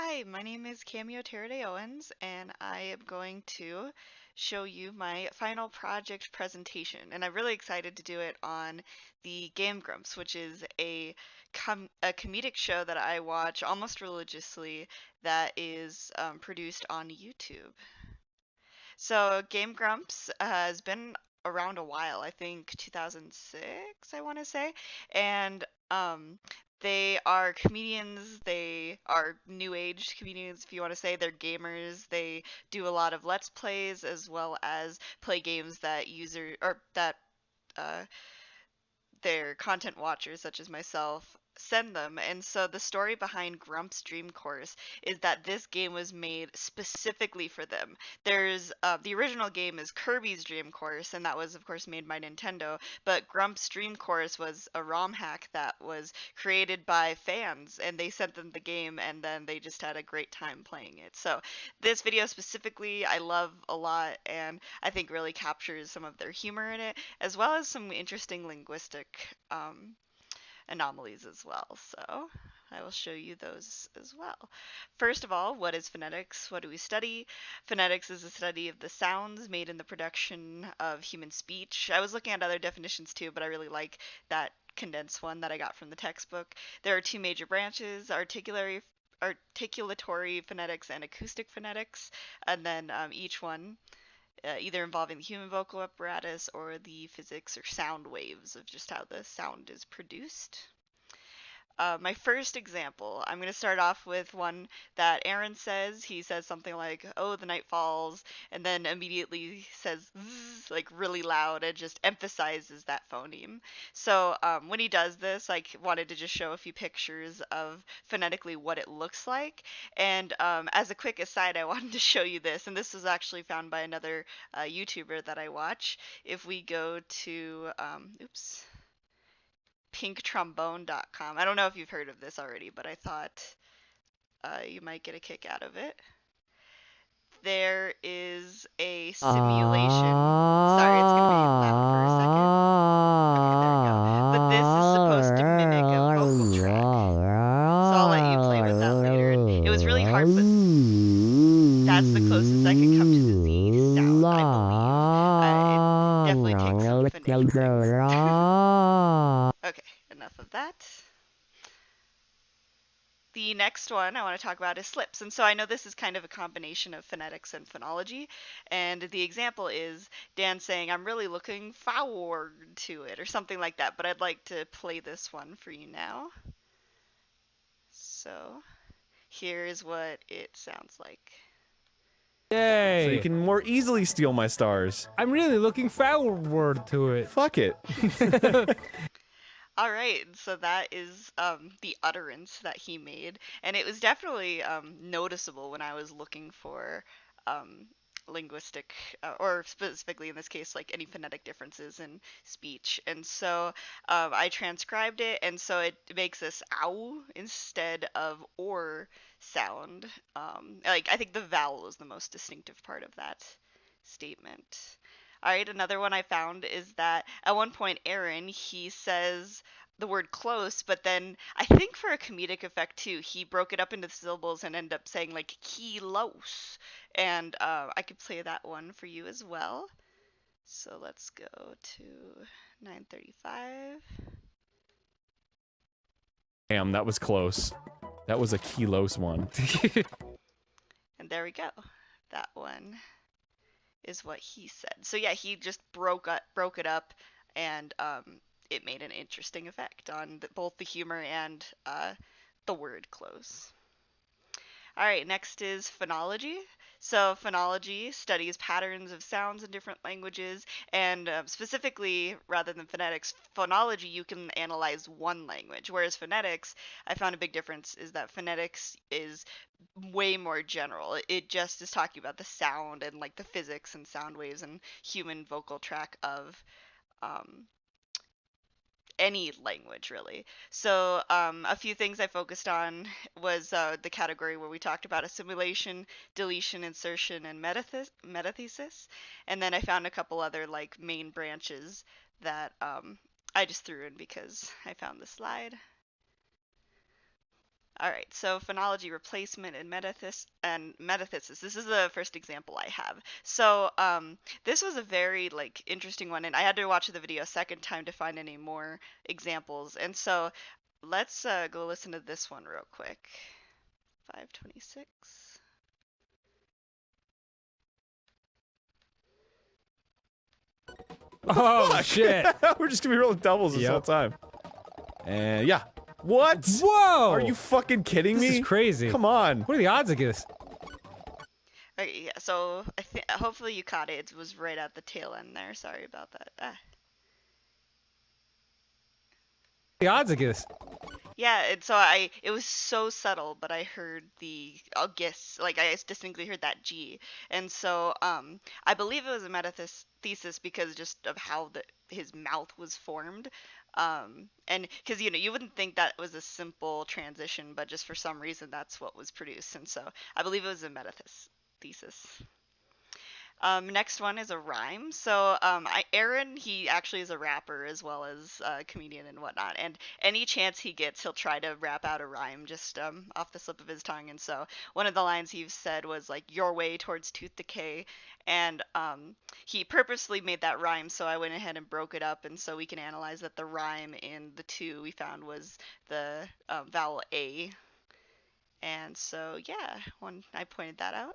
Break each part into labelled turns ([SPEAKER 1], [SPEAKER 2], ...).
[SPEAKER 1] Hi, my name is Cameo Teraday Owens, and I am going to show you my final project presentation. And I'm really excited to do it on the game Grumps, which is a comedic show that I watch almost religiously that is produced on YouTube. So Game Grumps has been around a while, I think 2006, I want to say, and they are comedians. They are new age comedians, if you want to say. They're gamers. They do a lot of Let's Plays as well as play games that uh, their content watchers, such as myself, send them. And so the story behind Grump's Dream Course is that this game was made specifically for them. There's the original game is Kirby's Dream Course, and that was of course made by Nintendo. But Grump's Dream Course was a ROM hack that was created by fans, and they sent them the game, and then they just had a great time playing it. So this video specifically, I love a lot, and I think really captures some of their humor in it, as well as some interesting linguistic anomalies as well. So I will show you those as well. First of all, what is phonetics? What do we study? Phonetics is a study of the sounds made in the production of human speech. I was looking at other definitions too, but I really like that condensed one that I got from the textbook. There are two major branches: articulatory phonetics and acoustic phonetics, and then each one either involving the human vocal apparatus or the physics or sound waves of just how the sound is produced. My first example, I'm going to start off with one that Aaron says. He says something like, "Oh, the night falls," and then immediately says zzz, like really loud, and just emphasizes that phoneme. So when he does this, I wanted to just show a few pictures of phonetically what it looks like. And as a quick aside, I wanted to show you this, and this was actually found by another YouTuber that I watch. If we go to, oops, pinktrombone.com. I don't know if you've heard of this already, but I thought you might get a kick out of it. There is a simulation. Sorry, it's going to be loud for a second. Okay, there we go. But this is supposed to mimic a vocal track. So I'll let you play with that later. And it was really hard, but that's the closest I could come to the Z sound, I believe. It definitely takes some finagling. Okay, enough of that. The next one I want to talk about is slips. And so I know this is kind of a combination of phonetics and phonology. And the example is Dan saying, "I'm really looking forward to it," or something like that. But I'd like to play this one for you now. So here is what it sounds like.
[SPEAKER 2] Yay!
[SPEAKER 3] So you can more easily steal my stars.
[SPEAKER 2] I'm really looking forward to it.
[SPEAKER 3] Fuck it.
[SPEAKER 1] All right, so that is the utterance that he made, and it was definitely noticeable when I was looking for um, linguistic, or specifically in this case, like any phonetic differences in speech. And so I transcribed it, and so it makes this ow instead of or sound. Like I think the vowel is the most distinctive part of that statement. All right, another one I found is that at one point Aaron, he says the word close, but then I think for a comedic effect too, he broke it up into syllables and ended up saying like kilos. And I could play that one for you as well. So let's go to 935.
[SPEAKER 3] Damn, that was close. That was a kilos one.
[SPEAKER 1] And there we go. That one is what he said. So yeah, he just broke it up, and it made an interesting effect on both the humor and the word close. All right, next is phonology. So phonology studies patterns of sounds in different languages, and specifically, rather than phonetics, phonology, you can analyze one language, whereas phonetics, I found a big difference is that phonetics is way more general. It just is talking about the sound and like the physics and sound waves and human vocal track of um, any language really. So a few things I focused on was the category where we talked about assimilation, deletion, insertion, and metathesis. And then I found a couple other like main branches that I just threw in because I found the slide. All right, so phonology replacement and metathesis. This is the first example I have. So this was a very like interesting one, and I had to watch the video a second time to find any more examples. And so let's go listen to this one real quick. 526.
[SPEAKER 2] Oh
[SPEAKER 3] Fuck.
[SPEAKER 2] shit!
[SPEAKER 3] We're just gonna be rolling doubles this whole time. And yeah. What?
[SPEAKER 2] Whoa!
[SPEAKER 3] Are you fucking kidding me?
[SPEAKER 2] This is crazy.
[SPEAKER 3] Come on.
[SPEAKER 2] What are the odds of this?
[SPEAKER 1] Okay, yeah. So I think hopefully you caught it. It was right at the tail end there. Sorry about that.
[SPEAKER 2] The odds of this?
[SPEAKER 1] Yeah, and so it was so subtle, but I heard the, I'll guess, like I distinctly heard that G, and so I believe it was a metathesis because just of how his mouth was formed, and because you wouldn't think that was a simple transition, but just for some reason that's what was produced, and so I believe it was a metathesis. Next one is a rhyme. So Aaron, he actually is a rapper as well as a comedian and whatnot. And any chance he gets, he'll try to rap out a rhyme just off the slip of his tongue. And so one of the lines he said was like "your way towards tooth decay," and he purposely made that rhyme. So I went ahead and broke it up, and so we can analyze that the rhyme in the two we found was the vowel A. And so yeah, I pointed that out.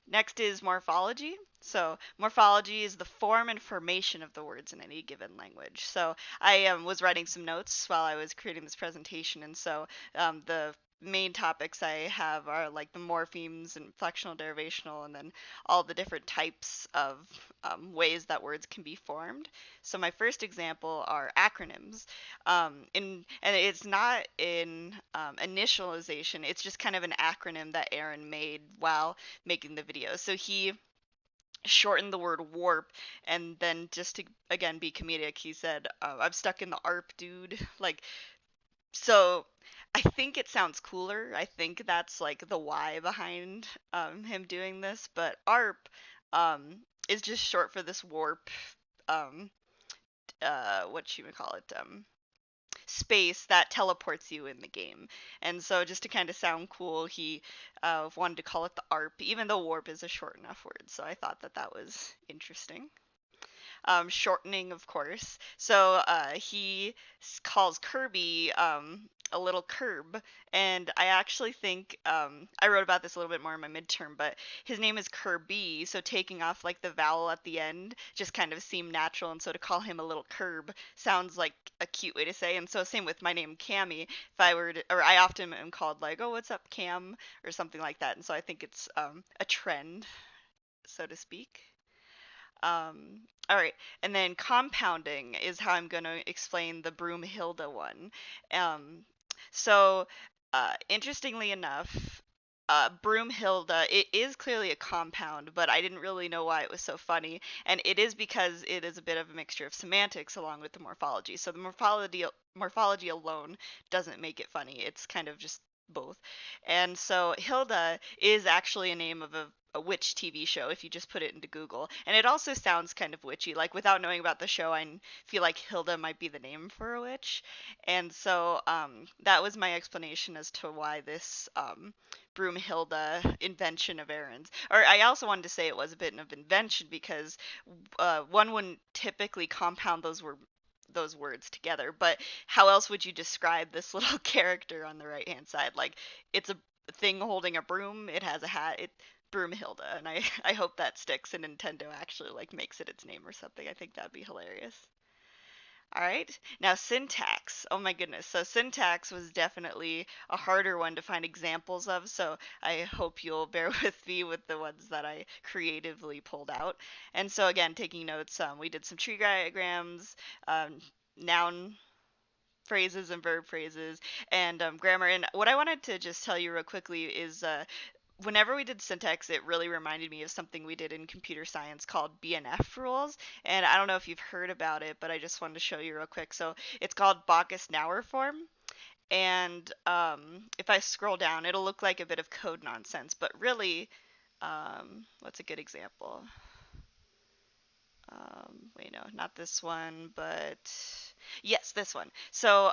[SPEAKER 1] Next is morphology. So morphology is the form and formation of the words in any given language. So I was writing some notes while I was creating this presentation, and so the main topics I have are like the morphemes and flexional derivational, and then all the different types of ways that words can be formed. So my first example are acronyms. And it's not in initialization, it's just kind of an acronym that Aaron made while making the video. So he shortened the word warp, and then just to again be comedic, he said, "I'm stuck in the ARP, dude." Like, so I think it sounds cooler. I think that's like the why behind him doing this. But ARP is just short for this warp. Um, what you would call it? Space that teleports you in the game. And so just to kind of sound cool, he wanted to call it the ARP, even though warp is a short enough word. So I thought that that was interesting. Shortening, of course. So he calls Kirby a little curb, and I actually think I wrote about this a little bit more in my midterm, but his name is Kirby, so taking off like the vowel at the end just kind of seemed natural, and so to call him a little curb sounds like a cute way to say. And so same with my name Cammy, if I were to, or I often am called like, "Oh, what's up, Cam?" or something like that, and so I think it's a trend, so to speak. All right, and then compounding is how I'm going to explain the Broomhilda one. Um, so, interestingly enough, Broomhilda, it is clearly a compound, but I didn't really know why it was so funny, and it is because it is a bit of a mixture of semantics along with the morphology. So the morphology alone doesn't make it funny. It's kind of just both. And so Hilda is actually a name of a witch TV show if you just put it into Google. And it also sounds kind of witchy. Like without knowing about the show, I feel like Hilda might be the name for a witch. And so that was my explanation as to why this Broomhilda invention of Aaron's. Or I also wanted to say it was a bit of invention because one wouldn't typically compound those words together. But how else would you describe this little character on the right hand side? Like it's a thing holding a broom. It has a hat. It Broomhilda, and I hope that sticks and Nintendo actually like makes it its name or something. I think that'd be hilarious. All right, now syntax. Oh my goodness. So syntax was definitely a harder one to find examples of, so I hope you'll bear with me with the ones that I creatively pulled out. And so again, taking notes, we did some tree diagrams, noun phrases and verb phrases, and grammar. And what I wanted to just tell you real quickly is whenever we did syntax, it really reminded me of something we did in computer science called BNF rules. And I don't know if you've heard about it, but I just wanted to show you real quick. So it's called Bacchus-Naur form. And if I scroll down, it'll look like a bit of code nonsense. But really, what's a good example? Wait, no, not this one, but yes, this one. So,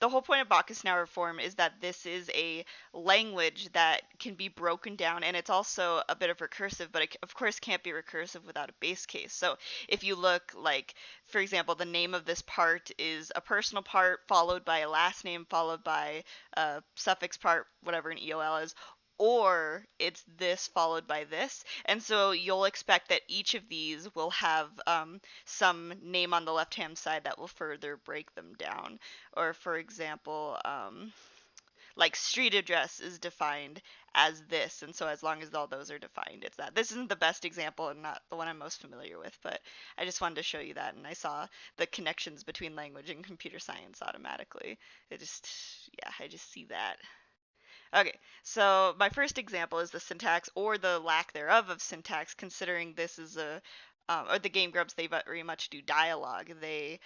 [SPEAKER 1] the whole point of Bacchus-Naur form is that this is a language that can be broken down, and it's also a bit of recursive, but it, of course, can't be recursive without a base case. So, if you look, like, for example, the name of this part is a personal part, followed by a last name, followed by a suffix part, whatever an EOL is, or it's this followed by this. And so you'll expect that each of these will have some name on the left-hand side that will further break them down. Or for example, like street address is defined as this, and so as long as all those are defined, it's that. This isn't the best example and not the one I'm most familiar with, but I just wanted to show you that, and I saw the connections between language and computer science automatically. Yeah, I just see that. Okay, so my first example is the syntax or the lack thereof of syntax, considering this is or the Game Grumps, they very much do dialogue. They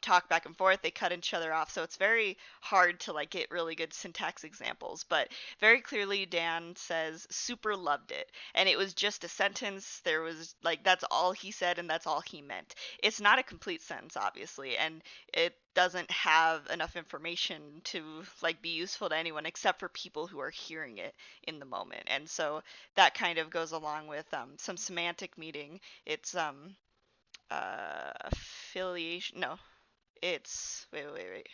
[SPEAKER 1] talk back and forth, they cut each other off, so it's very hard to like get really good syntax examples. But very clearly, Dan says, super loved it. And it was just a sentence. There was like, that's all he said and that's all he meant. It's not a complete sentence, obviously, and it doesn't have enough information to like be useful to anyone except for people who are hearing it in the moment. And so that kind of goes along with some semantic meaning. It's affiliation. No, it's wait.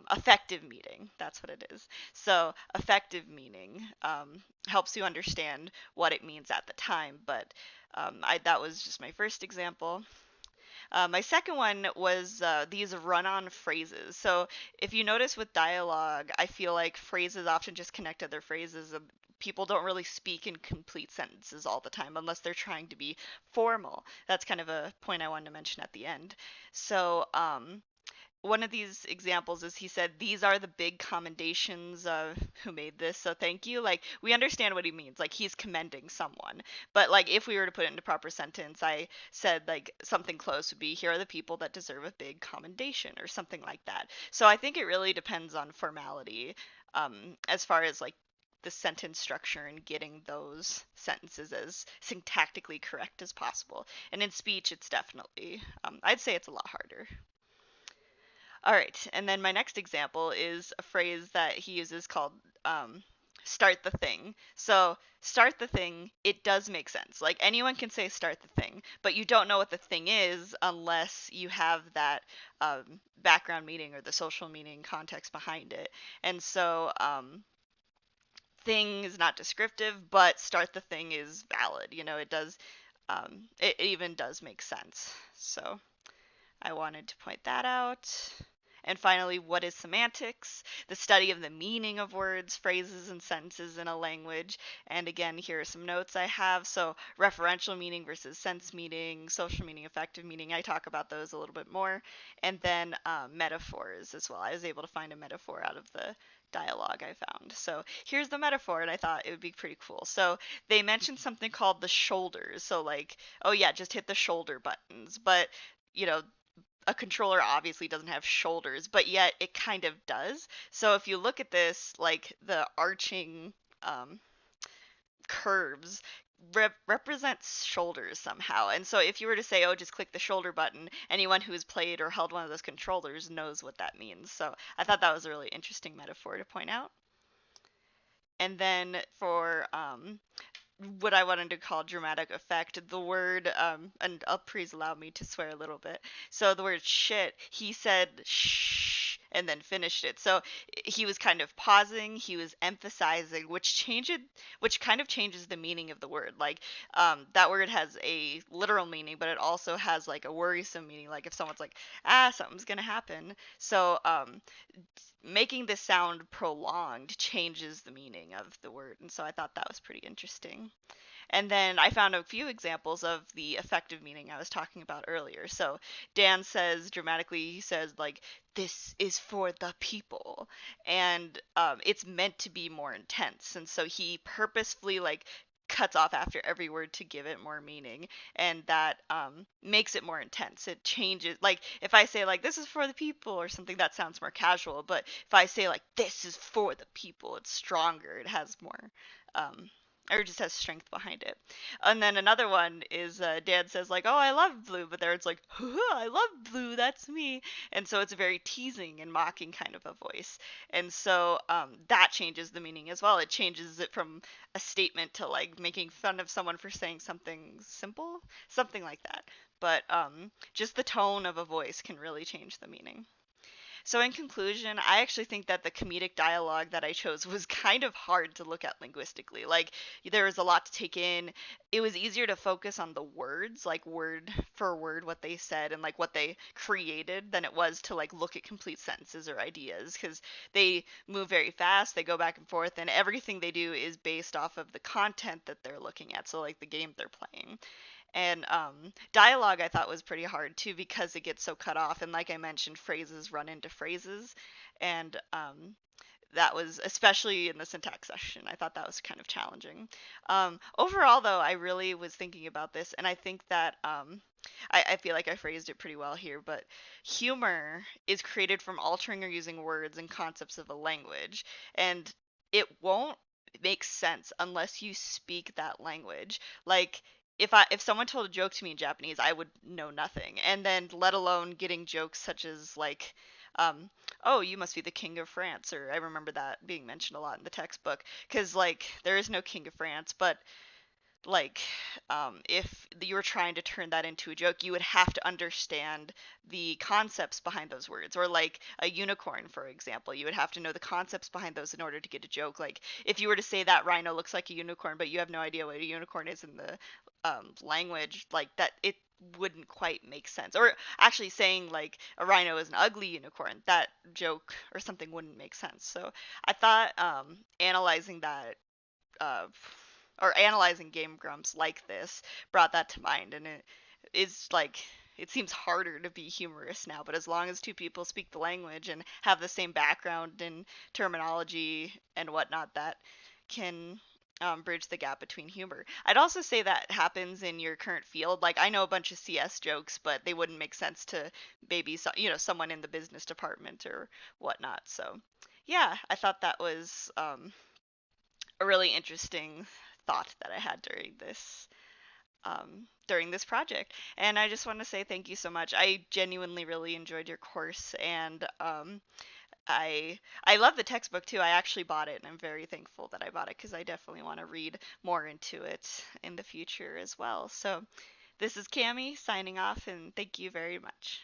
[SPEAKER 1] Affective meaning. That's what it is. So affective meaning helps you understand what it means at the time. But that was just my first example. My second one was these run-on phrases. So if you notice with dialogue, I feel like phrases often just connect other phrases. People don't really speak in complete sentences all the time unless they're trying to be formal. That's kind of a point I wanted to mention at the end. So one of these examples is he said, these are the big commendations of who made this, so thank you. Like, we understand what he means. Like, he's commending someone. But, like, if we were to put it into proper sentence, I said, like, something close would be, here are the people that deserve a big commendation, or something like that. So I think it really depends on formality as far as, like, the sentence structure and getting those sentences as syntactically correct as possible. And in speech, it's definitely, I'd say it's a lot harder. All right, and then my next example is a phrase that he uses called start the thing. So, start the thing, it does make sense. Like, anyone can say start the thing, but you don't know what the thing is unless you have that background meaning or the social meaning context behind it. And so, thing is not descriptive, but start the thing is valid. You know, it does, it even does make sense. So, I wanted to point that out. And finally, what is semantics? The study of the meaning of words, phrases, and sentences in a language. And again, here are some notes I have. So, referential meaning versus sense meaning, social meaning, affective meaning. I talk about those a little bit more. And then metaphors as well. I was able to find a metaphor out of the dialogue I found. So here's the metaphor, and I thought it would be pretty cool. So they mentioned something called the shoulders. So like, oh yeah, just hit the shoulder buttons. But you know, a controller obviously doesn't have shoulders, but yet it kind of does. So if you look at this, like the arching curves represents shoulders somehow. And so if you were to say, oh, just click the shoulder button, anyone who has played or held one of those controllers knows what that means. So I thought that was a really interesting metaphor to point out. And then for what I wanted to call dramatic effect, the word, and please allow me to swear a little bit. So the word shit, he said shh and then finished it. So he was kind of pausing, he was emphasizing, which kind of changes the meaning of the word. Like, that word has a literal meaning, but it also has like a worrisome meaning. Like if someone's like, something's gonna happen. So, making this sound prolonged changes the meaning of the word. And so I thought that was pretty interesting. And then I found a few examples of the affective meaning I was talking about earlier. So Dan says dramatically, he says like, this is for the people. And it's meant to be more intense. And so he purposefully like cuts off after every word to give it more meaning, and that makes it more intense. It changes, like if I say like this is for the people or something, that sounds more casual, but if I say like this is for the people, it's stronger, it has more or just has strength behind it. And then another one is Dan says like, "Oh, I love blue," but there it's like, "I love blue, that's me." And so it's a very teasing and mocking kind of a voice. And so that changes the meaning as well. It changes it from a statement to like making fun of someone for saying something simple, something like that. But just the tone of a voice can really change the meaning. So, in conclusion, I actually think that the comedic dialogue that I chose was kind of hard to look at linguistically. Like, there was a lot to take in. It was easier to focus on the words, like word for word, what they said and like what they created, than it was to like look at complete sentences or ideas, because they move very fast, they go back and forth, and everything they do is based off of the content that they're looking at. So, like the game they're playing. And dialogue I thought was pretty hard too because it gets so cut off. And like I mentioned, phrases run into phrases. And that was, especially in the syntax section, I thought that was kind of challenging. Overall, though, I really was thinking about this, and I think that I feel like I phrased it pretty well here, but humor is created from altering or using words and concepts of a language. And it won't make sense unless you speak that language. Like, if someone told a joke to me in Japanese, I would know nothing. And then let alone getting jokes such as like, oh, you must be the king of France, or I remember that being mentioned a lot in the textbook, because like there is no king of France, but like if you were trying to turn that into a joke, you would have to understand the concepts behind those words. Or like a unicorn, for example, you would have to know the concepts behind those in order to get a joke. Like if you were to say that rhino looks like a unicorn, but you have no idea what a unicorn is in the language, like that, it wouldn't quite make sense. Or actually saying like a rhino is an ugly unicorn, that joke or something wouldn't make sense. So I thought analyzing that uh, or analyzing Game Grumps like this brought that to mind. And it is like, it seems harder to be humorous now, but as long as two people speak the language and have the same background and terminology and whatnot, that can bridge the gap between humor. I'd also say that happens in your current field. Like I know a bunch of CS jokes, but they wouldn't make sense to maybe someone in the business department or whatnot. So yeah, I thought that was a really interesting thought that I had during this project. And I just want to say thank you so much. I genuinely really enjoyed your course, and I love the textbook too. I actually bought it, and I'm very thankful that I bought it because I definitely want to read more into it in the future as well. So this is Cami signing off, and thank you very much.